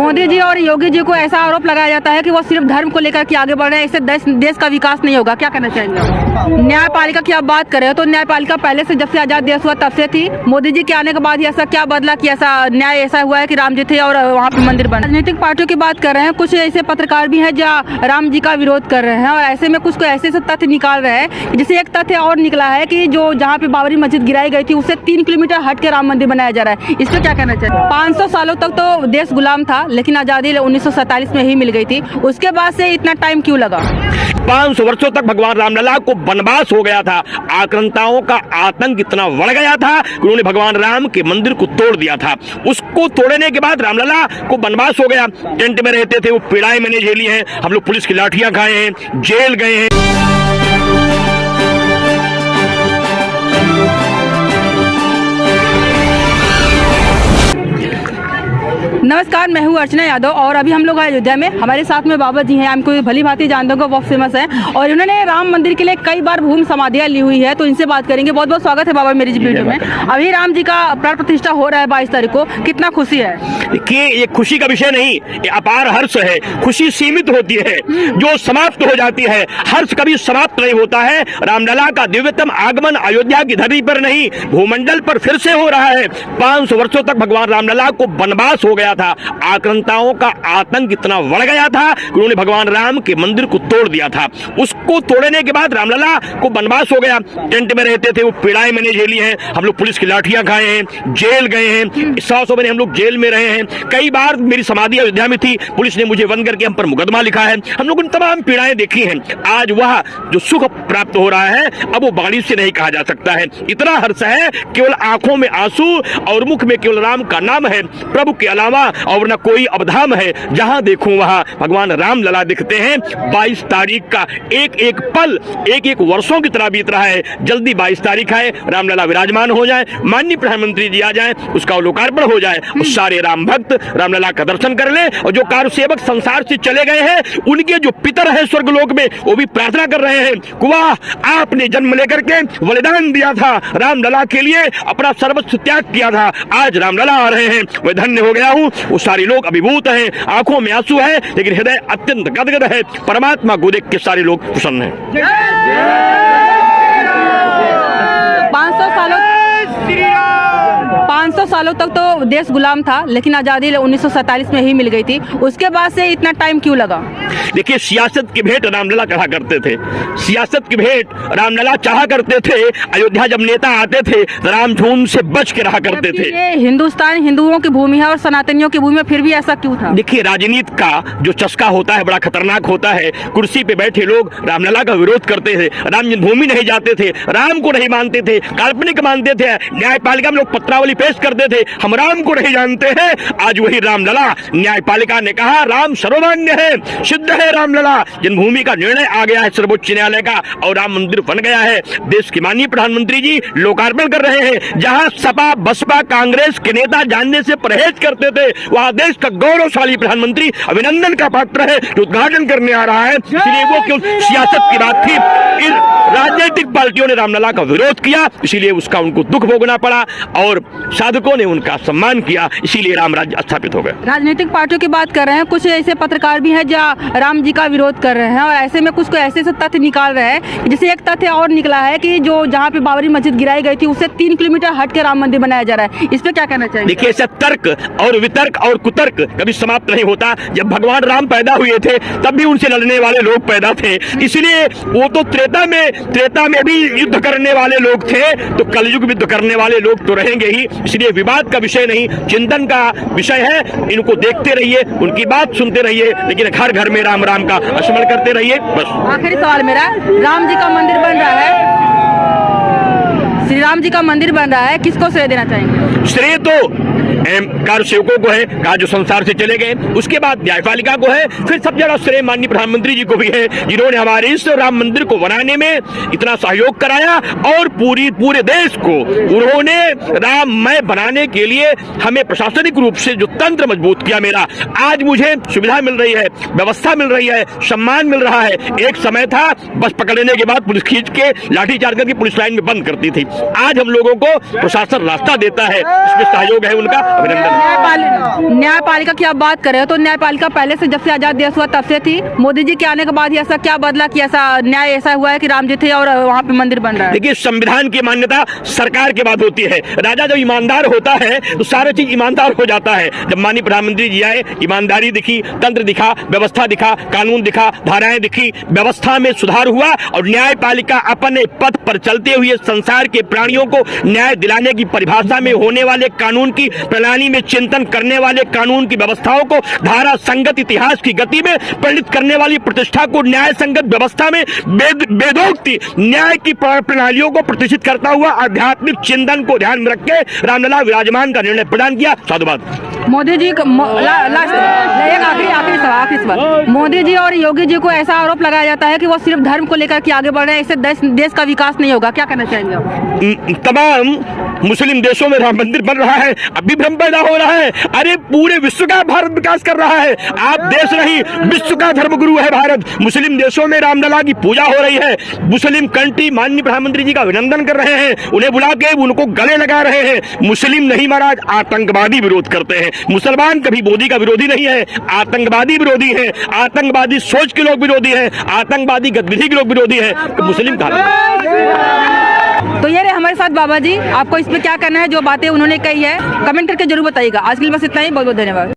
मोदी जी और योगी जी को ऐसा आरोप लगाया जाता है कि वो सिर्फ धर्म को लेकर के आगे बढ़ रहे हैं, इससे देश का विकास नहीं होगा, क्या कहना चाहेंगे? न्यायपालिका की आप बात करें तो न्यायपालिका पहले से जब से आजाद देश हुआ तब से थी। मोदी जी के आने के बाद ऐसा क्या बदला कि ऐसा न्याय ऐसा हुआ है कि राम जी थे और वहाँ पे मंदिर बना? राजनीतिक पार्टियों की बात कर रहे हैं, कुछ ऐसे पत्रकार भी हैं जो राम जी का विरोध कर रहे हैं और ऐसे में कुछ ऐसे तथ्य निकाल रहे हैं। जैसे एक तथ्य और निकला है कि जो जहाँ पे बाबरी मस्जिद गिराई गई थी उससे 3 किलोमीटर हट के राम मंदिर बनाया जा रहा है, इस पर क्या कहना चाहिए? 500 सालों तक तो देश गुलाम था, लेकिन आजादी 1947 में ही मिल गई थी, उसके बाद से इतना टाइम क्यों लगा? 500 वर्षों तक भगवान रामलला को वनवास हो गया था। आक्रांताओं का आतंक इतना बढ़ गया था कि उन्होंने भगवान राम के मंदिर को तोड़ दिया था। उसको तोड़ने के बाद रामलला को वनवास हो गया। टेंट में रहते थे, वो पीड़ाएं मैंने झेली हैं, हम लोग पुलिस की लाठियां खाए हैं, जेल गए हैं। नमस्कार, मैं हूँ अर्चना यादव और अभी हम लोग अयोध्या में, हमारे साथ में बाबा जी हैं, हमको भली भांति जानते हो, बहुत फेमस है और इन्होंने राम मंदिर के लिए कई बार भूमि समाधियाँ ली हुई है, तो इनसे बात करेंगे। बहुत बहुत स्वागत है बाबा मेरी वीडियो में। अभी राम जी का प्राण प्रतिष्ठा हो रहा है 22 तारीख को, कितना खुशी है? देखिए, ये खुशी का विषय नहीं, ये अपार हर्ष है। खुशी सीमित होती है जो समाप्त हो जाती है, हर्ष कभी समाप्त नहीं होता है। रामलला का दिव्यतम आगमन अयोध्या की धरती पर नहीं, भूमंडल पर फिर से हो रहा है। 500 वर्षों तक भगवान रामलला को वनवास हो गया था। आक्रांताओं का आतंक इतना बढ़ गया था कि उन्होंने भगवान राम के मंदिर को तोड़ दिया था। उसको तोड़ने के बाद रामलला को वनवास हो गया। टेंट में रहते थे, वो पीड़ाएं मैंने झेली हैं, हम लोग पुलिस की लाठियां खाए हैं, जेल गए हैं, 100 महीने हम लोग जेल में रहे हैं। कई बार मेरी समाधि अयोध्या में थी, पुलिस ने मुझे बंद करके हम पर मुकदमा लिखा है। हम लोग उन तमाम पीड़ाएं देखी हैं। आज वह जो सुख प्राप्त हो रहा है, अब वो वाणी से नहीं कहा जा सकता है। इतना हर्ष है, केवल आंखों में आंसू और मुख में केवल राम का नाम है। प्रभु के अलावा और न कोई अवधाम है। जहां देखूं वहां भगवान रामलला दिखते हैं। 22 तारीख का एक एक पल एक एक वर्षों की तरह बीत रहा है। जल्दी 22 तारीख है, रामलला विराजमान हो जाए, माननीय प्रधानमंत्री जी आ जाए, उसका लोकार्पण हो जाए और सारे राम भक्त रामलला का दर्शन कर ले। और जो कार्य सेवक संसार से चले गए हैं, उनके जो पितर हैं स्वर्गलोक में, वो भी प्रार्थना कर रहे हैं कि वाह, आपने जन्म लेकर के बलिदान दिया था, रामलला के लिए अपना सर्वस्व त्याग किया था, आज रामलला आ रहे हैं, मैं धन्य हो गया हूँ। वो सारे लोग अभिभूत हैं, आंखों में आंसू है, लेकिन हृदय अत्यंत गदगद है। परमात्मा को देख के सारे लोग प्रसन्न हैं। 500 सालों तक तो देश गुलाम था, लेकिन आजादी 1947 में ही मिल गई थी, उसके बाद से इतना टाइम क्यों लगा? देखिए, सियासत की भेंट रामलला चढ़ा करते थे, सियासत की भेंट रामलला चाहा करते थे। अयोध्या जब नेता आते थे, राम धूम से बच के रहा करते थे। ये हिंदुस्तान हिंदुओं की भूमि है और सनातनियों की भूमि है, फिर भी ऐसा क्यों था? देखिए, राजनीति का जो चस्का होता है बड़ा खतरनाक होता है। कुर्सी पे बैठे लोग रामलला का विरोध करते थे, राम जन्मभूमि नहीं जाते थे, राम को नहीं मानते थे, काल्पनिक मानते थे। न्यायपालिका में लोग पत्रावली पेश करते थे, हम राम को नहीं जानते हैं। आज वही रामलला, न्यायपालिका ने कहा राम सर्वमान्य है, सिद्ध है रामलला। जन्मभूमि का निर्णय आ गया है सर्वोच्च न्यायालय का और राम मंदिर बन गया है। देश के माननीय प्रधानमंत्री जी लोकार्पण कर रहे हैं। जहां सपा बसपा कांग्रेस के नेता जानने से परहेज करते थे, वहां देश का गौरवशाली प्रधानमंत्री अभिनंदन का पात्र है जो उद्घाटन करने आ रहा है। इसलिए वो क्यों सियासत की बात थी, इन राजनीतिक पार्टियों ने रामलला का विरोध किया, इसीलिए उसका उनको दुख भोगना पड़ा और साधकों ने उनका सम्मान किया, इसीलिए राम राज्य स्थापित हो गया। राजनीतिक पार्टियों की बात कर रहे हैं, कुछ ऐसे पत्रकार भी हैं जो राम जी का विरोध कर रहे हैं और ऐसे में कुछ ऐसे तथ्य निकाल रहे हैं। जैसे एक तथ्य और निकला है कि जो जहाँ पे बाबरी मस्जिद गिराई गई थी उससे 3 किलोमीटर हट के राम मंदिर बनाया जा रहा है, इस पे क्या कहना चाहिए? देखिए, ऐसा तर्क और वितर्क और कुतर्क कभी समाप्त नहीं होता। जब भगवान राम पैदा हुए थे तब भी उनसे लड़ने वाले लोग पैदा थे, इसलिए वो तो त्रेता में भी युद्ध करने वाले लोग थे, तो कलयुग युद्ध करने वाले लोग तो रहेंगे ही। इसलिए विवाद का विषय नहीं, चिंतन का विषय है। इनको देखते रहिए, उनकी बात सुनते रहिए, लेकिन घर घर में राम राम का स्मरण करते रहिए। बस आखिरी सवाल मेरा, राम जी का मंदिर बन रहा है, श्री राम जी का मंदिर बन रहा है, किसको श्रेय देना चाहेंगे? श्रेय तो कार्य सेवकों को है, कहा जो संसार से चले गए, उसके बाद न्यायपालिका को है, फिर सबसे ज्यादा श्रेय माननीय प्रधानमंत्री जी को भी है, जिन्होंने हमारे इस राम मंदिर को बनाने में इतना सहयोग कराया और पूरे देश को उन्होंने राममय बनाने के लिए हमें प्रशासनिक रूप से जो तंत्र मजबूत किया। मेरा आज मुझे सुविधा मिल रही है, व्यवस्था मिल रही है, सम्मान मिल रहा है। एक समय था बस पकड़ने के बाद पुलिस खींच के लाठीचार्ज करके पुलिस लाइन में बंद करती थी। आज हम लोगों को प्रशासन रास्ता देता है, इसमें सहयोग है उनका। अभिनंदन। न्यायपालिका की आप बात कर रहे हो तो न्यायपालिका पहले से जब से आजाद देश हुआ तब से थी। मोदी जी के आने के बाद ही ऐसा क्या बदला कि ऐसा न्याय ऐसा हुआ है कि राम जी थे और वहाँ पे मंदिर बन रहा है? देखिए, संविधान की मान्यता सरकार के बाद होती है। राजा जब ईमानदार होता है तो सारा चीज ईमानदार हो जाता है। जब माननीय प्रधानमंत्री जी आए, ईमानदारी दिखी, तंत्र दिखा, व्यवस्था दिखा, कानून दिखा, धाराएं दिखी, व्यवस्था में सुधार हुआ और न्यायपालिका अपने पथ पर चलते हुए संसार के प्राणियों को न्याय दिलाने की परिभाषा में होने वाले कानून की प्रणाली में चिंतन करने वाले कानून की व्यवस्थाओं को धारा संगत इतिहास की गति में परिणित करने वाली प्रतिष्ठा को न्याय संगत व्यवस्था में वेदोक्ति न्याय की प्रणालियों को प्रतिष्ठित करता हुआ आध्यात्मिक चिंतन को ध्यान में रख के रामलला विराजमान का निर्णय प्रदान किया। साधुवाद। मोदी जी एक आखिरी सवाल। मोदी जी और योगी जी को ऐसा आरोप लगाया जाता है कि वो सिर्फ धर्म को लेकर के आगे बढ़ रहे हैं, इससे देश का विकास नहीं होगा, क्या कहना चाहेंगे आप? तमाम मुस्लिम देशों में राम मंदिर बन रहा है, अभी भ्रम पैदा हो रहा है। अरे पूरे विश्व का भारत विकास कर रहा है। आप देश नहीं, विश्व का धर्मगुरु है भारत। मुस्लिम देशों में रामलला की पूजा हो रही है। मुस्लिम कंट्री माननीय प्रधानमंत्री जी का अभिनंदन कर रहे हैं, उन्हें बुला के उनको गले लगा रहे हैं। मुस्लिम नहीं महाराज, आतंकवादी विरोध करते हैं। मुसलमान कभी मोदी का विरोधी नहीं है, आतंकवादी विरोधी है। आतंकवादी सोच के लोग विरोधी है, आतंकवादी गतिविधि के लोग विरोधी है। तो मुस्लिम तो ये रहे हमारे साथ बाबा जी। आपको इस पे क्या करना है? जो बातें उन्होंने कही है कमेंट करके जरूर बताइएगा। आज के लिए बस इतना ही। बहुत बहुत धन्यवाद।